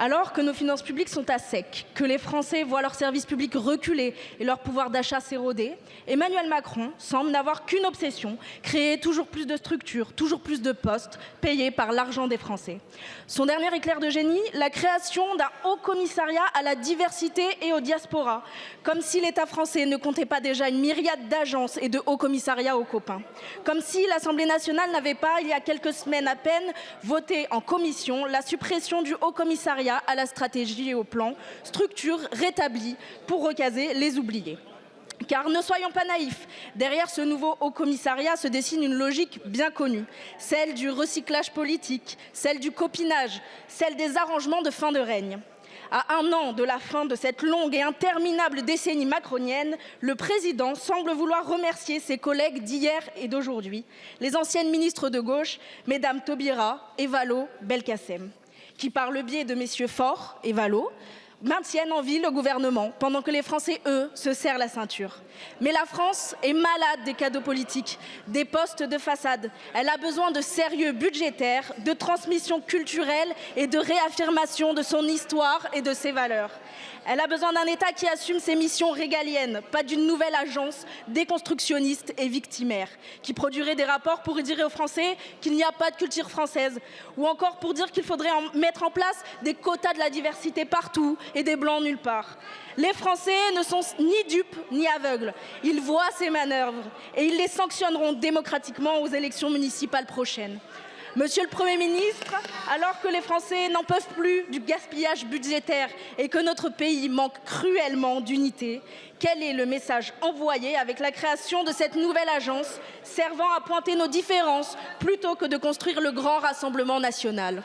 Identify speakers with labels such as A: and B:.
A: Alors que nos finances publiques sont à sec, que les Français voient leurs services publics reculer et leur pouvoir d'achat s'éroder, Emmanuel Macron semble n'avoir qu'une obsession, créer toujours plus de structures, toujours plus de postes, payés par l'argent des Français. Son dernier éclair de génie, la création d'un haut commissariat à la diversité et aux diasporas, comme si l'État français ne comptait pas déjà une myriade d'agences et de hauts commissariats aux copains. Comme si l'Assemblée nationale n'avait pas, il y a quelques semaines à peine, voté en commission la suppression du haut commissariat à la stratégie et au plan, structure rétablie pour recaser les oubliés. Car ne soyons pas naïfs, derrière ce nouveau haut commissariat se dessine une logique bien connue, celle du recyclage politique, celle du copinage, celle des arrangements de fin de règne. À un an de la fin de cette longue et interminable décennie macronienne, le président semble vouloir remercier ses collègues d'hier et d'aujourd'hui, les anciennes ministres de gauche, mesdames Taubira et Vallaud Belkacem, qui, par le biais de messieurs Faure et Vallaud, maintiennent en vie le gouvernement, pendant que les Français, eux, se serrent la ceinture. Mais la France est malade des cadeaux politiques, des postes de façade. Elle a besoin de sérieux budgétaire, de transmission culturelle et de réaffirmation de son histoire et de ses valeurs. Elle a besoin d'un État qui assume ses missions régaliennes, pas d'une nouvelle agence déconstructionniste et victimaire, qui produirait des rapports pour dire aux Français qu'il n'y a pas de culture française, ou encore pour dire qu'il faudrait mettre en place des quotas de la diversité partout et des blancs nulle part. Les Français ne sont ni dupes ni aveugles. Ils voient ces manœuvres et ils les sanctionneront démocratiquement aux élections municipales prochaines. Monsieur le Premier ministre, alors que les Français n'en peuvent plus du gaspillage budgétaire et que notre pays manque cruellement d'unité, quel est le message envoyé avec la création de cette nouvelle agence servant à pointer nos différences plutôt que de construire le grand rassemblement national ?